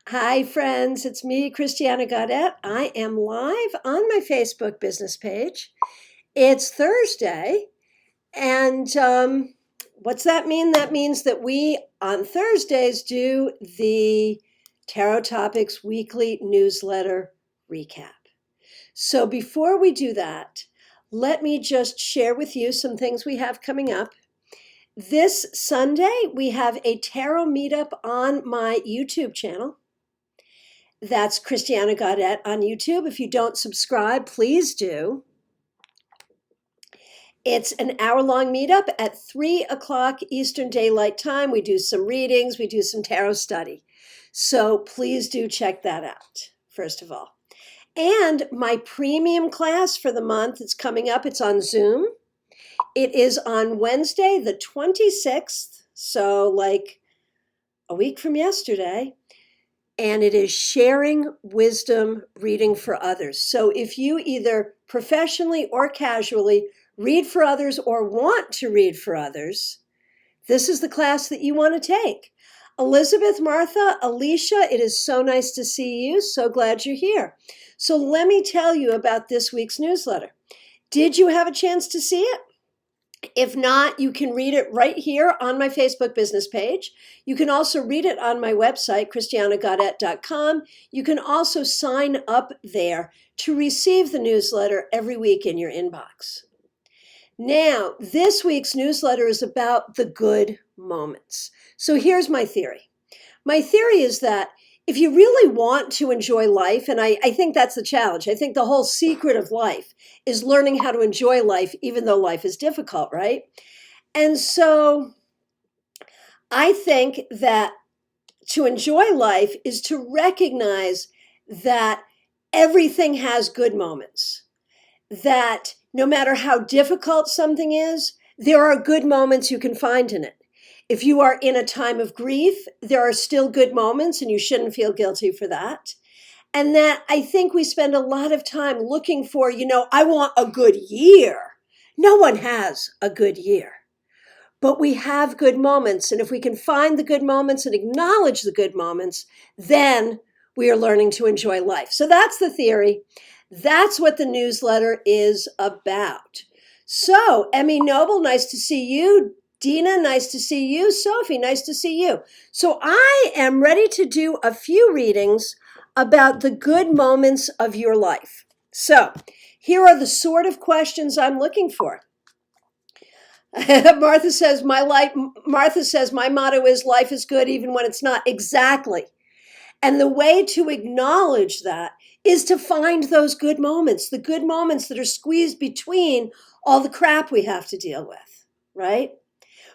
Hi, friends. It's me, Christiana Gaudet. I am live on my Facebook business page. It's Thursday. And what's that mean? That means that we, on Thursdays, do the Tarot Topics weekly newsletter recap. So before we do that, let me just share with you some things we have coming up. This Sunday, we have a tarot meetup on my YouTube channel. That's Christiana Gaudet on YouTube. If you don't subscribe, please do. It's an hour-long meetup at 3 o'clock Eastern Daylight Time. We do some readings, we do some tarot study. So please do check that out, first of all. And my premium class for the month is coming up. It's on Zoom. It is on Wednesday, the 26th, so like a week from yesterday. And it is sharing wisdom reading for others. So if you either professionally or casually read for others or want to read for others, this is the class that you want to take. Elizabeth, Martha, Alicia, it is so nice to see you. So glad you're here. So let me tell you about this week's newsletter. Did you have a chance to see it? If not, you can read it right here on my Facebook business page. You can also read it on my website, christianagaudet.com. You can also sign up there to receive the newsletter every week in your inbox. Now, this week's newsletter is about the good moments. So here's my theory. My theory is that if you really want to enjoy life, and I think that's the challenge. I think the whole secret of life is learning how to enjoy life, even though life is difficult, right? And so I think that to enjoy life is to recognize that everything has good moments, that no matter how difficult something is, there are good moments you can find in it. If you are in a time of grief, there are still good moments and you shouldn't feel guilty for that. And that I think we spend a lot of time looking for, I want a good year. No one has a good year, but we have good moments. And if we can find the good moments and acknowledge the good moments, then we are learning to enjoy life. So that's the theory. That's what the newsletter is about. So, Emmy Noble, nice to see you. Dina, nice to see you. Sophie, nice to see you. So I am ready to do a few readings about the good moments of your life. So here are the sort of questions I'm looking for. Martha says, my motto is life is good even when it's not. Exactly. And the way to acknowledge that is to find those good moments, the good moments that are squeezed between all the crap we have to deal with, right?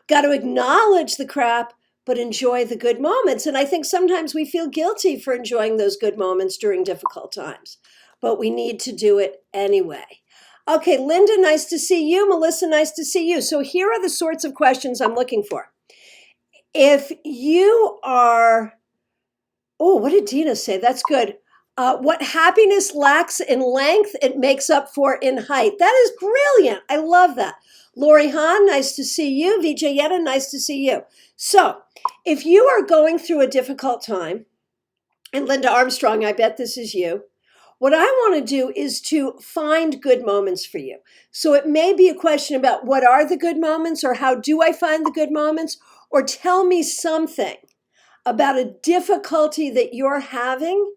Got to acknowledge the crap, but enjoy the good moments. And I think sometimes we feel guilty for enjoying those good moments during difficult times, but we need to do it anyway. Okay, Linda, nice to see you. Melissa, nice to see you. So here are the sorts of questions I'm looking for. If you are, oh, what did Dina say? That's good. What happiness lacks in length, it makes up for in height. That is brilliant. I love that. Lori Hahn, nice to see you. Vijay Yetta, nice to see you. So if you are going through a difficult time, and Linda Armstrong, I bet this is you, what I want to do is to find good moments for you. So it may be a question about what are the good moments, or how do I find the good moments, or tell me something about a difficulty that you're having,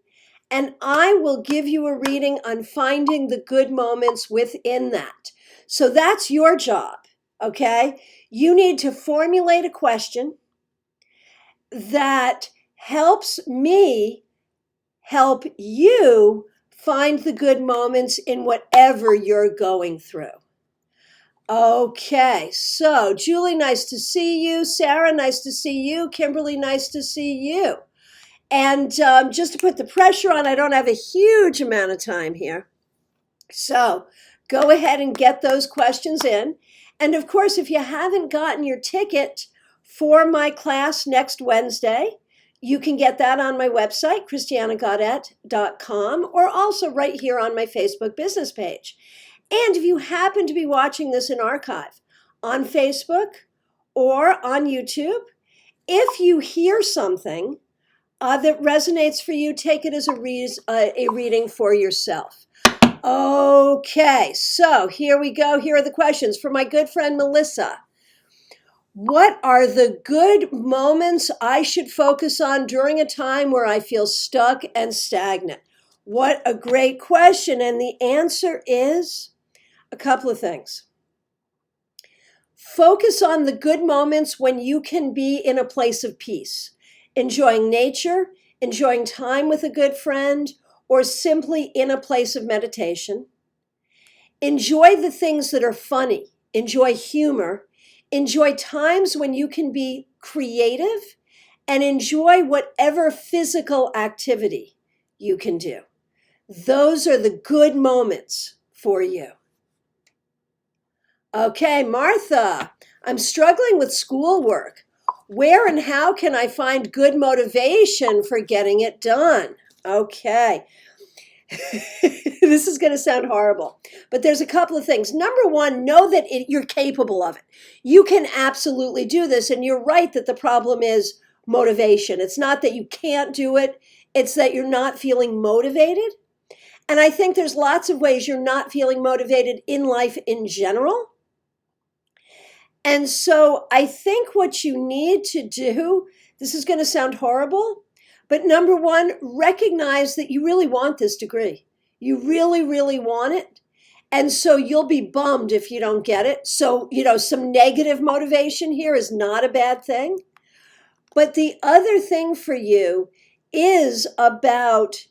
and I will give you a reading on finding the good moments within that. So that's your job, okay? You need to formulate a question that helps me help you find the good moments in whatever you're going through. Okay, so Julie, nice to see you. Sarah, nice to see you. Kimberly, nice to see you. And just to put the pressure on, I don't have a huge amount of time here. So go ahead and get those questions in. And of course, if you haven't gotten your ticket for my class next Wednesday, you can get that on my website, christianagaudet.com, or also right here on my Facebook business page. And if you happen to be watching this in archive on Facebook or on YouTube, if you hear something that resonates for you, take it as a reading for yourself. Okay, so here we go. Here are the questions for my good friend Melissa. What are the good moments I should focus on during a time where I feel stuck and stagnant? What a great question. And the answer is a couple of things. Focus on the good moments when you can be in a place of peace, enjoying nature, enjoying time with a good friend, or simply in a place of meditation. Enjoy the things that are funny, enjoy humor, enjoy times when you can be creative, and enjoy whatever physical activity you can do. Those are the good moments for you. Okay, Martha, I'm struggling with schoolwork. Where and how can I find good motivation for getting it done? Okay. This is going to sound horrible, but there's a couple of things. Number one, know that you're capable of it. You can absolutely do this, and you're right that the problem is motivation. It's not that you can't do it, it's that you're not feeling motivated. And I think there's lots of ways you're not feeling motivated in life in general. And so I think what you need to do, this is going to sound horrible, but number one, recognize that you really want this degree. You really, really want it. And so you'll be bummed if you don't get it. So, some negative motivation here is not a bad thing. But the other thing for you is about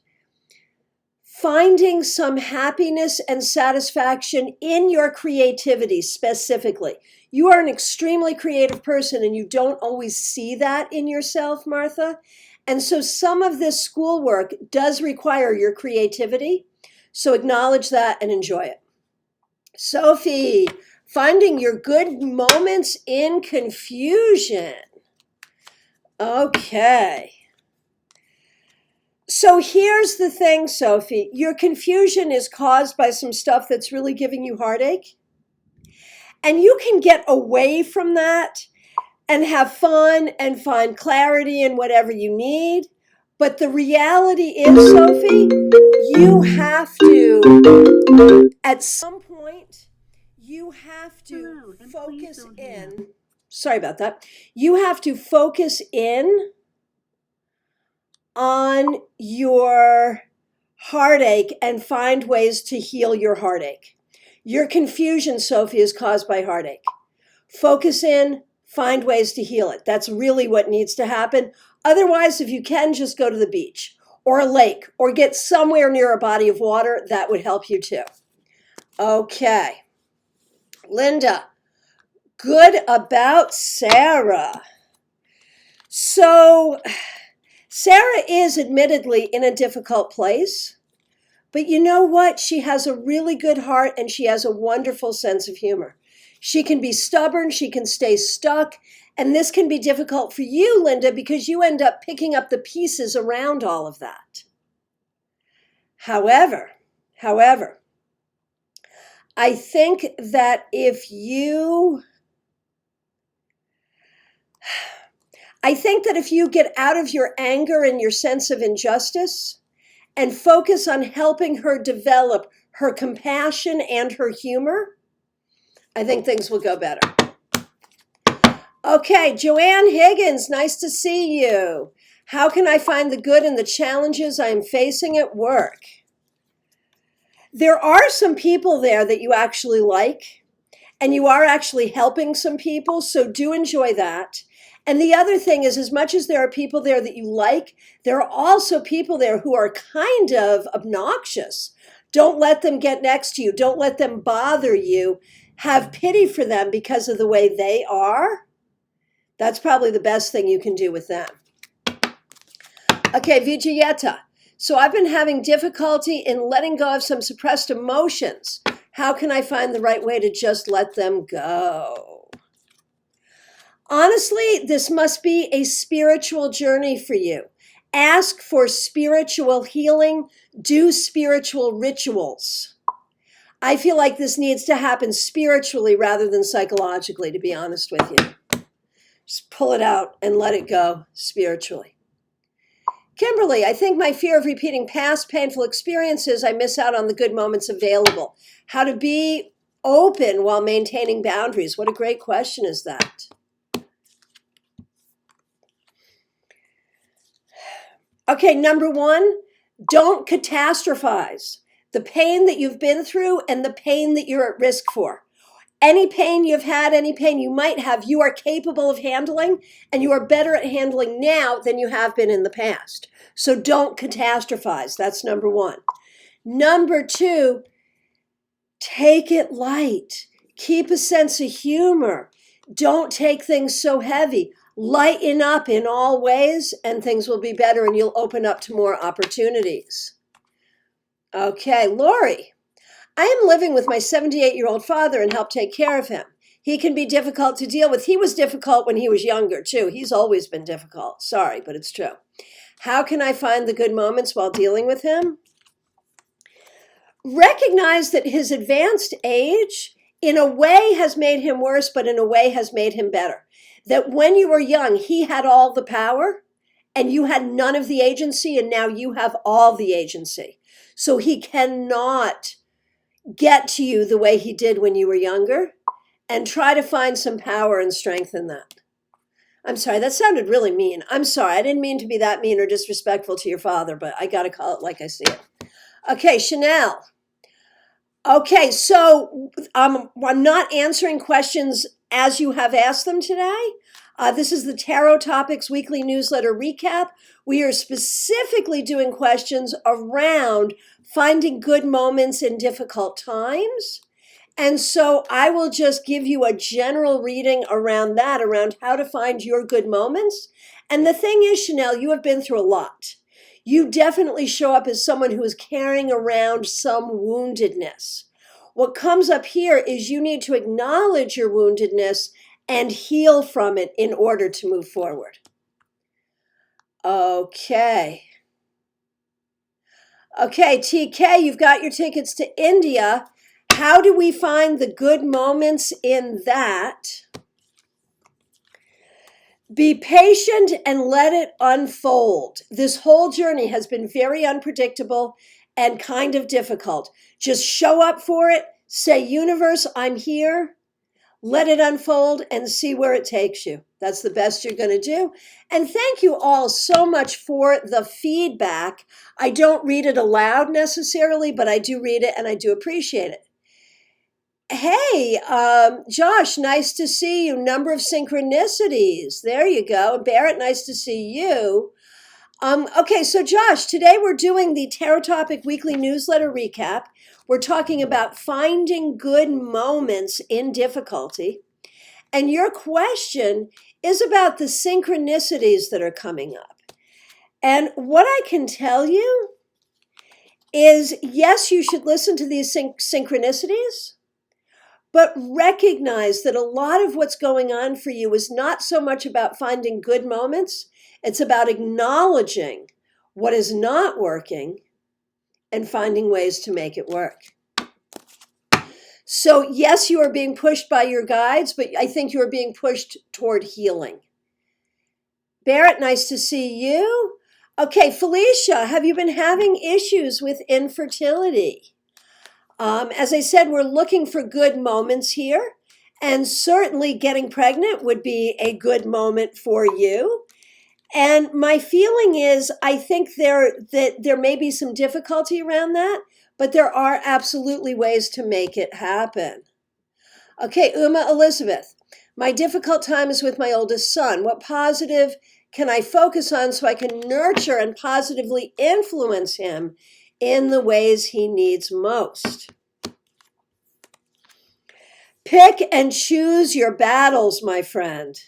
finding some happiness and satisfaction in your creativity specifically. You are an extremely creative person and you don't always see that in yourself, Martha. And so some of this schoolwork does require your creativity. So acknowledge that and enjoy it. Sophie, finding your good moments in confusion. Okay. So here's the thing, Sophie. Your confusion is caused by some stuff that's really giving you heartache. And you can get away from that and have fun and find clarity in whatever you need. But the reality is, Sophie, you have to, at some point, you have to focus in. Sorry about that. You have to focus in on your heartache and find ways to heal your heartache. Your confusion, Sophie, is caused by heartache. Focus in, find ways to heal it. That's really what needs to happen. Otherwise, if you can, just go to the beach or a lake or get somewhere near a body of water. That would help you too. Okay. Linda, good about Sarah. So Sarah is admittedly in a difficult place. But you know what? She has a really good heart and she has a wonderful sense of humor. She can be stubborn, she can stay stuck, and this can be difficult for you, Linda, because you end up picking up the pieces around all of that. However, I think that if you get out of your anger and your sense of injustice, and focus on helping her develop her compassion and her humor, I think things will go better. Okay, Joanne Higgins, nice to see you. How can I find the good in the challenges I'm facing at work? There are some people there that you actually like, and you are actually helping some people, so do enjoy that. And the other thing is, as much as there are people there that you like, there are also people there who are kind of obnoxious. Don't let them get next to you. Don't let them bother you. Have pity for them because of the way they are. That's probably the best thing you can do with them. Okay, Vijayeta. So I've been having difficulty in letting go of some suppressed emotions. How can I find the right way to just let them go? Honestly, this must be a spiritual journey for you. Ask for spiritual healing. Do spiritual rituals. I feel like this needs to happen spiritually rather than psychologically, to be honest with you. Just pull it out and let it go spiritually. Kimberly, I think my fear of repeating past painful experiences, I miss out on the good moments available. How to be open while maintaining boundaries. What a great question is that? Okay, number one, don't catastrophize the pain that you've been through and the pain that you're at risk for. Any pain you've had, any pain you might have, you are capable of handling, and you are better at handling now than you have been in the past. So don't catastrophize. That's number one. Number two, take it light. Keep a sense of humor. Don't take things so heavy. Lighten up in all ways, and things will be better, and you'll open up to more opportunities. Okay, Lori. I am living with my 78-year-old father and help take care of him. He can be difficult to deal with. He was difficult when he was younger, too. He's always been difficult. Sorry, but it's true. How can I find the good moments while dealing with him? Recognize that his advanced age, in a way, has made him worse, but in a way has made him better. That when you were young, he had all the power, and you had none of the agency, and now you have all the agency. So he cannot get to you the way he did when you were younger, and try to find some power and strength in that. I'm sorry, that sounded really mean. I'm sorry, I didn't mean to be that mean or disrespectful to your father, but I got to call it like I see it. Okay, Chanel. Okay, so I'm not answering questions as you have asked them today. This is the Tarot Topics Weekly Newsletter Recap. We are specifically doing questions around finding good moments in difficult times. And so I will just give you a general reading around that, around how to find your good moments. And the thing is, Chanel, you have been through a lot. You definitely show up as someone who is carrying around some woundedness. What comes up here is you need to acknowledge your woundedness and heal from it in order to move forward. Okay. Okay, TK, you've got your tickets to India. How do we find the good moments in that? Be patient and let it unfold. This whole journey has been very unpredictable and kind of difficult. Just show up for it. Say, universe, I'm here. Let it unfold and see where it takes you. That's the best you're going to do. And thank you all so much for the feedback. I don't read it aloud necessarily, but I do read it and I do appreciate it. Hey, Josh, nice to see you. Number of synchronicities. There you go. Barrett, nice to see you. Okay, so Josh, today we're doing the Tarot Topic Weekly Newsletter Recap. We're talking about finding good moments in difficulty. And your question is about the synchronicities that are coming up. And what I can tell you is, yes, you should listen to these synchronicities, but recognize that a lot of what's going on for you is not so much about finding good moments. It's about acknowledging what is not working and finding ways to make it work. So yes, you are being pushed by your guides, but I think you are being pushed toward healing. Barrett, nice to see you. Okay, Felicia, have you been having issues with infertility? As I said, we're looking for good moments here, and certainly getting pregnant would be a good moment for you. And my feeling is, I think there may be some difficulty around that, but there are absolutely ways to make it happen. Okay, Uma Elizabeth, my difficult time is with my oldest son. What positive can I focus on so I can nurture and positively influence him in the ways he needs most? Pick and choose your battles, my friend.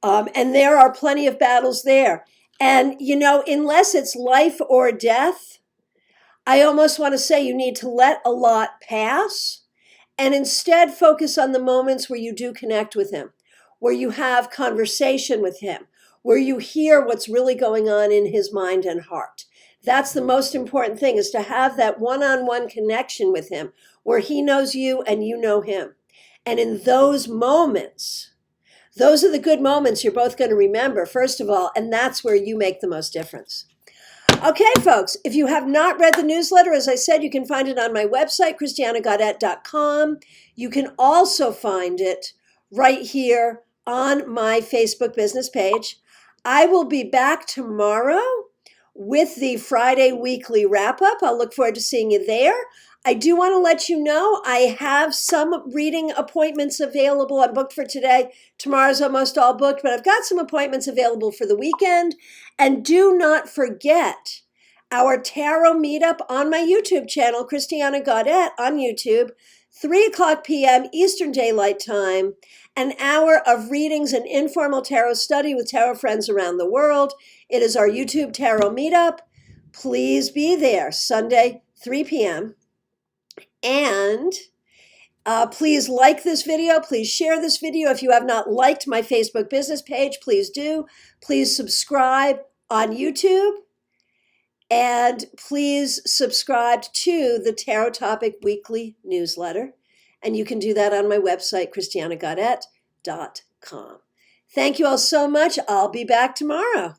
And there are plenty of battles there. And, unless it's life or death, I almost want to say you need to let a lot pass and instead focus on the moments where you do connect with him, where you have conversation with him, where you hear what's really going on in his mind and heart. That's the most important thing, is to have that one-on-one connection with him where he knows you and you know him. And in those moments, those are the good moments you're both going to remember, first of all, and that's where you make the most difference. Okay, folks, if you have not read the newsletter, as I said, you can find it on my website, christianagaudet.com. You can also find it right here on my Facebook business page. I will be back tomorrow with the Friday weekly wrap up. I'll look forward to seeing you there. I do want to let you know I have some reading appointments available. I'm booked for today. Tomorrow's almost all booked, but I've got some appointments available for the weekend. And do not forget our tarot meetup on my YouTube channel, Christiana Gaudet on YouTube, 3:00 p.m. Eastern Daylight Time, an hour of readings and informal tarot study with tarot friends around the world. It is our YouTube tarot meetup. Please be there Sunday, 3 p.m. And please like this video. Please share this video. If you have not liked my Facebook business page, please do. Please subscribe on YouTube. And please subscribe to the Tarot Topic Weekly newsletter. And you can do that on my website, christianagaudet.com. Thank you all so much. I'll be back tomorrow.